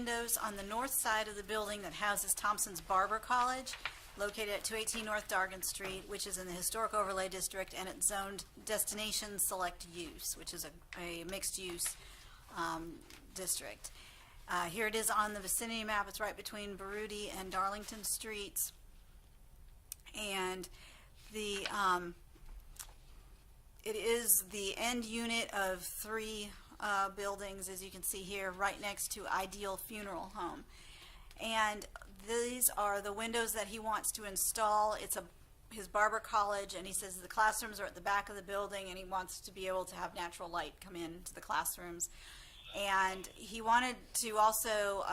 windows on the north side of the building that houses Thompson's Barber College, located at 218 North Dargan Street, which is in the Historic Overlay District, and it's zoned Destination Select Use, which is a mixed-use district. Here it is on the vicinity map. It's right between Baruti and Darlington Streets. And the it is the end unit of three buildings, as you can see here, right next to Ideal Funeral Home. And these are the windows that he wants to install. It's his barber college, and he says the classrooms are at the back of the building, and he wants to be able to have natural light come into the classrooms. And he wanted to also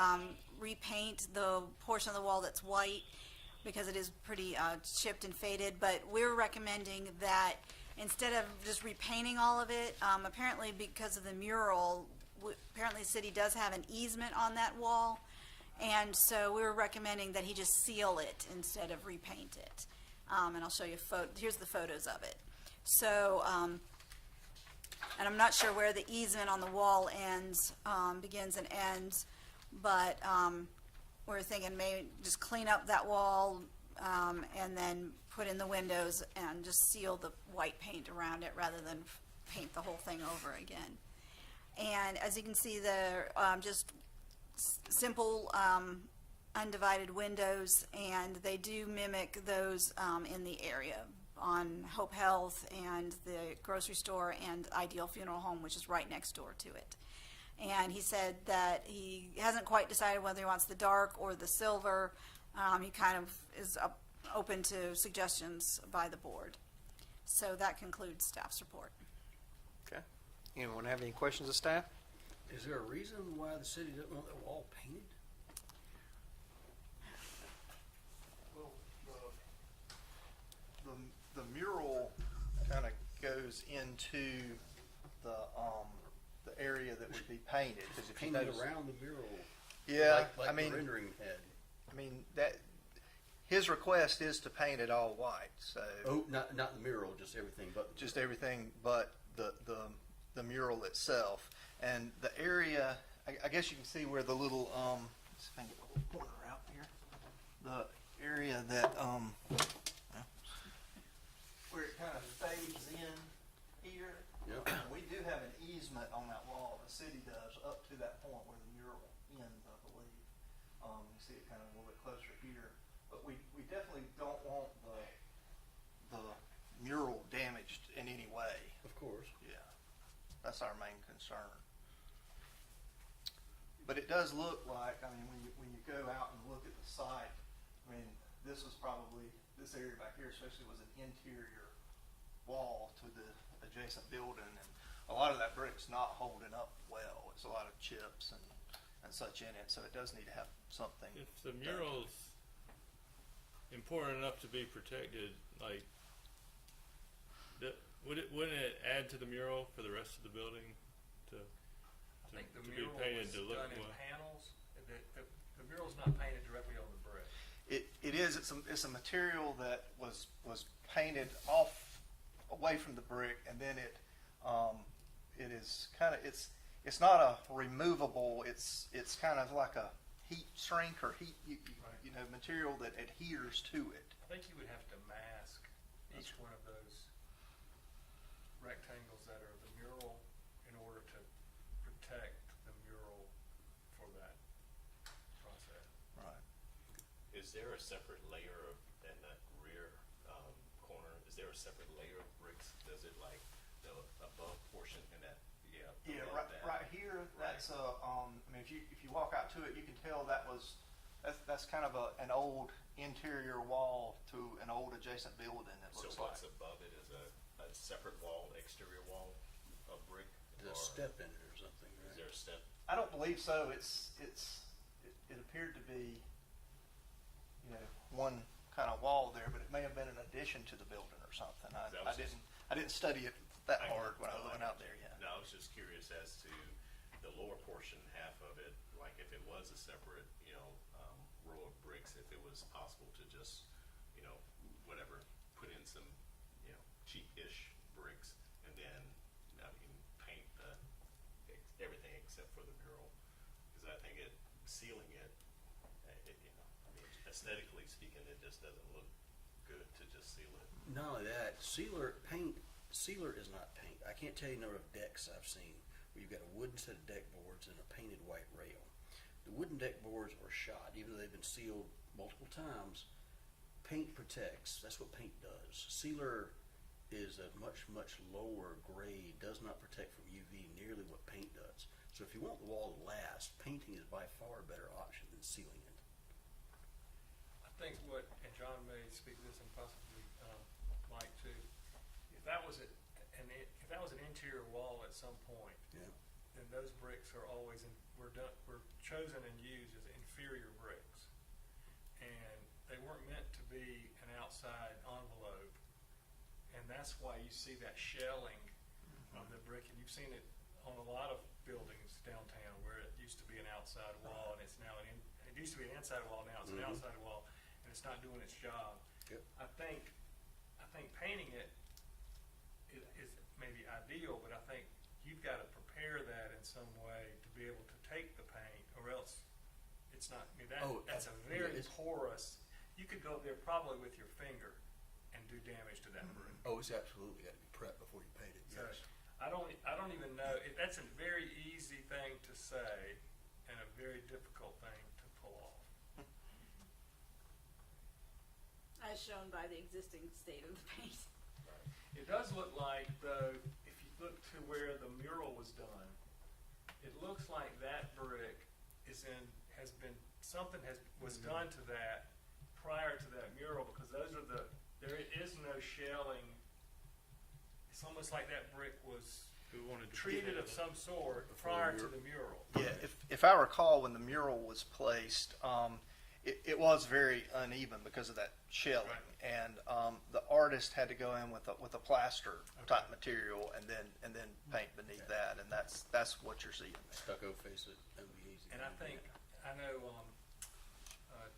repaint the portion of the wall that's white, because it is pretty chipped and faded. But we're recommending that instead of just repainting all of it, apparently because of the mural, apparently the city does have an easement on that wall, and so we're recommending that he just seal it instead of repaint it. And I'll show you here's the photos of it. So, and I'm not sure where the easement on the wall ends, begins and ends, but we're thinking maybe just clean up that wall and then put in the windows and just seal the white paint around it rather than paint the whole thing over again. And as you can see, they're just simple undivided windows, and they do mimic those in the area on Hope Health and the grocery store and Ideal Funeral Home, which is right next door to it. And he said that he hasn't quite decided whether he wants the dark or the silver. He kind of is open to suggestions by the board. So that concludes staff's report. Okay. Anyone have any questions of staff? Is there a reason why the city doesn't want that wall painted? Well, the mural kind of goes into the area that would be painted. Because if you Painted notice, around the mural. yeah, Like I mean, the rendering had. I mean that his request is to paint it all white. So Oh, not the mural, just everything but the just everything but the mural itself. And the area, I guess you can see where the little let's see if I can get a little pointer out here. The area that where it kind of fades in here. Yep. We do have an easement on that wall. The city does up to that point where the mural ends, I believe. You see it kind of a little bit closer here, but we definitely don't want the mural damaged in any way. Of course. Yeah, that's our main concern. But it does look like, I mean, when you go out and look at the site, I mean, this was probably, this area back here especially was an interior wall to the adjacent building, and a lot of that brick's not holding up well. It's a lot of chips and such in it, so it does need to have something. If the mural's important enough to be protected, like, wouldn't it add to the mural for the rest of the building to I think the be mural painted was to look done in well? panels. The mural's not painted directly on the brick. It is. It's a material that was painted off away from the brick, and then it is kind of it's not a removable. It's kind of like a heat shrink or heat you know material that adheres to it. I think you would have to mask each one of those rectangles that are the mural in order to protect the mural for that process. Right. Is there a separate layer in that rear corner? Is there a separate layer of bricks? Does it like the above portion in that? Yeah, above right, that? right here. That's I mean, if you walk out to it, you can tell that's kind of an old interior wall to an old adjacent building. It So looks what's like. above it is a separate wall, exterior wall of brick? There's a Or step in it or something, right? Is there a step? I don't believe so. It appeared to be, you know, one kind of wall there, but it may have been an addition to the building or something. I didn't study it that hard when I went out there. Yeah. No, I was just curious as to the lower portion, half of it, like if it was a separate, row of bricks, if it was possible to just, whatever, put in some, cheap-ish bricks and then, paint everything except for the mural. Because I think it sealing it, I mean, aesthetically speaking, it just doesn't look good to just seal it. Not only that, sealer is not paint. I can't tell you the number of decks I've seen where you've got a wooden set of deck boards and a painted white rail. The wooden deck boards are shot, even though they've been sealed multiple times. Paint protects. That's what paint does. Sealer is a much, much lower grade, does not protect from UV nearly what paint does. So if you want the wall to last, painting is by far a better option than sealing it. I think and John may speak to this and possibly Mike too, if that was an interior wall at some point, Yeah. then those bricks are always were chosen and used as inferior bricks, and they weren't meant to be an outside envelope, and that's why you see that shelling of the brick, and you've seen it on a lot of buildings downtown where it used to be an outside wall and it's now it used to be an inside wall, now it's an outside wall, and it's not doing its job. Yep. I think painting it is maybe ideal, but I think you've got to prepare that in some way to be able to take the paint, or else it's not. I mean, that's a very porous. You could go up there probably with your finger and do damage to that brick. Oh, it's absolutely got to be prepped before you paint it. So Yes. I don't even know. That's a very easy thing to say and a very difficult thing to pull off. As shown by the existing state of the paint. It does look like, though, if you look to where the mural was done, it looks like that brick was done to that prior to that mural, because there is no shelling. It's almost like that brick was Who wanted to treated of some sort prior to the mural. Yeah, if I recall, when the mural was placed, it was very uneven because of that shelling, Right. and the artist had to go in with a plaster type material and then paint beneath that, and that's what you're seeing there. Stucco face it, that would be easy. And I know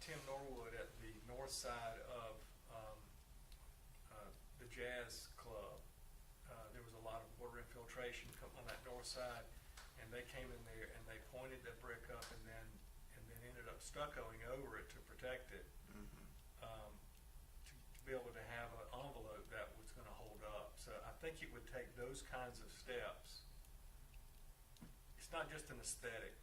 Tim Norwood at the north side of the Jazz Club, there was a lot of water infiltration on that north side, and they came in there and they pointed that brick up and then ended up stuccoing over it to protect it, to be able to have an envelope that was going to hold up. So I think it would take those kinds of steps. It's not just an aesthetic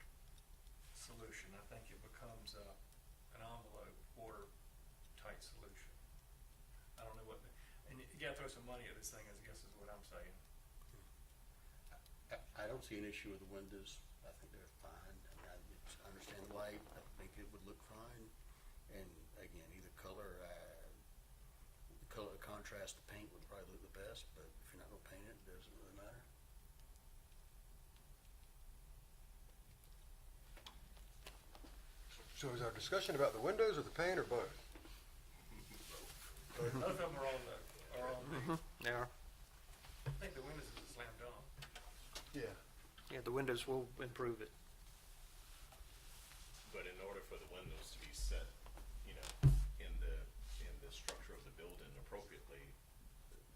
solution. I think it becomes an envelope watertight solution. I don't know and you got to throw some money at this thing, I guess is what I'm saying. I don't see an issue with the windows. I think they're fine. I understand the light. I think it would look fine. And again, either color, the color contrast, the paint would probably look the best. But if you're not going to paint it, it doesn't really matter. So is our discussion about the windows or the paint or both? Both of them are on the. Yeah. I think the windows is a slam dunk. Yeah. Yeah, the windows will improve it. But in order for the windows to be set, in the structure of the building appropriately,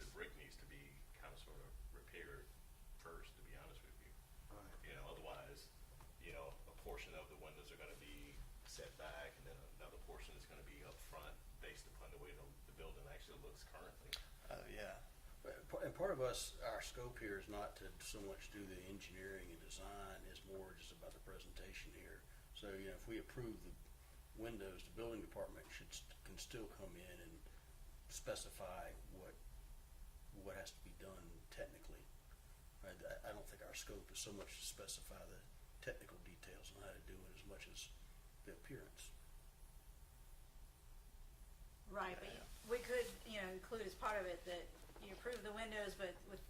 the brick needs to be kind of sort of repaired first, to be honest with you. Right. Otherwise, a portion of the windows are going to be set back, and then another portion is going to be up front based upon the way the building actually looks currently. Yeah. And part of our scope here is not to so much do the engineering and design, it's more just about the presentation here. So, if we approve the windows, the building department can still come in and specify what has to be done technically. Right? I don't think our scope is so much to specify the technical details on how to do it as much as the appearance. Right, but we could, include as part of it that you approve the windows, but with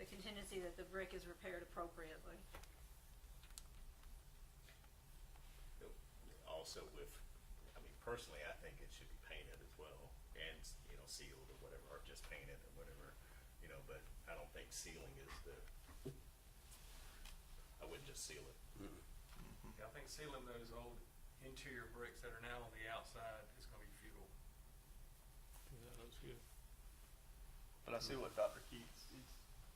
the contingency that the brick is repaired appropriately. Also personally, I think it should be painted as well, and, sealed or whatever, or just painted or whatever, but I don't think sealing is I wouldn't just seal it. Yeah, I think sealing those old interior bricks that are now on the outside is going to be futile. That looks good. But I see what Dr. Keats,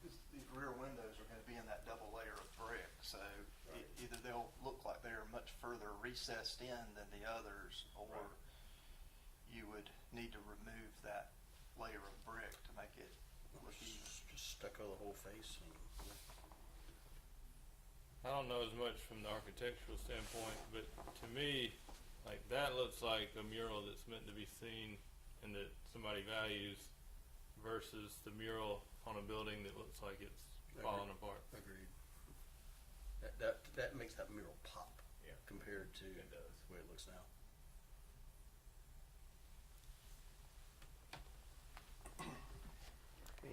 these rear windows are going to be in that double layer of brick, So either they'll look like they're much further recessed in than the others, or you would need to remove that layer of brick to make it look even. Just stucco the whole face and, I don't know as much from the architectural standpoint, but to me, like that looks like a mural that's meant to be seen and that somebody values versus the mural on a building that looks like it's falling apart. agreed. That makes that mural pop. Yeah. Compared to It does. the way it looks now.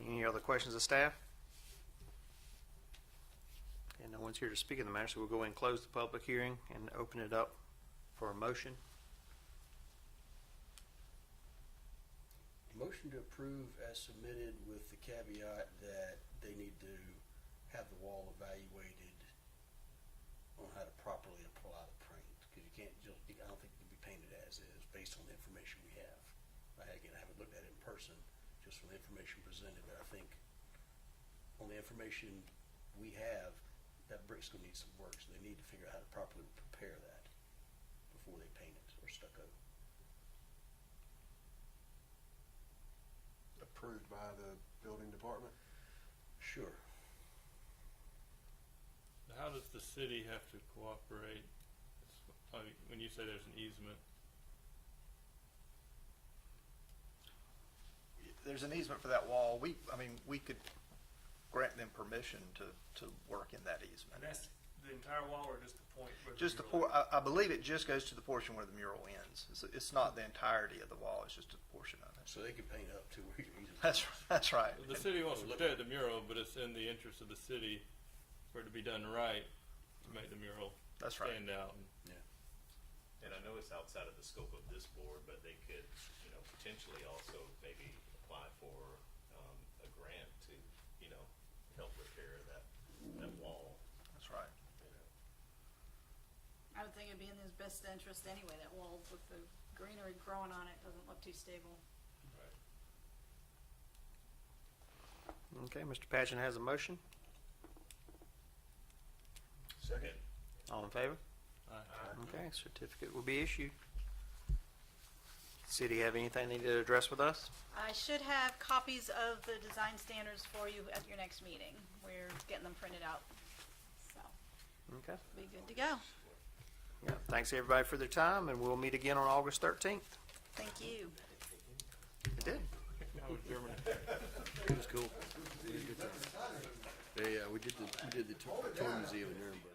Any other questions of staff? And no one's here to speak in the matter, so we'll go ahead and close the public hearing and open it up for a motion. Motion to approve as submitted with the caveat that they need to have the wall evaluated on how to properly apply the paint, because you can't just, I don't think it can be painted as is, based on the information we have. Again, I haven't looked at it in person, just from the information presented, but I think on the information we have, that brick's gonna need some work, so they need to figure out how to properly prepare that before they paint it or stucco. Approved by the building department? Sure. How does the city have to cooperate? Like when you say there's an easement, There's an easement for that wall. We could grant them permission to work in that And easement. that's the entire wall or just the point where Just the mural is? I believe it just goes to the portion where the mural ends. It's not the entirety of the wall, it's just a portion of it. So they can paint up to where you're easily. That's right. the city wants to protect the mural, but it's in the interest of the city for it to be done right to make the mural That's right. stand out. And I know it's outside of the scope of this board, but they could, potentially also maybe apply for, a grant to, help repair that wall, That's right. I would think it'd be in his best interest anyway, that wall with the greenery growing on it doesn't look too stable. Okay, Mr. Patchen has a motion. Second. All in favor? Aye. Okay, certificate will be issued. City have anything they need to address with us? I should have copies of the design standards for you at your next meeting. We're getting them printed out, so Okay. be good to go. Yeah, thanks everybody for their time, and we'll meet again on August 13th. Thank you. It did. That was Germany. It was cool. We did the toy museum in Nuremberg.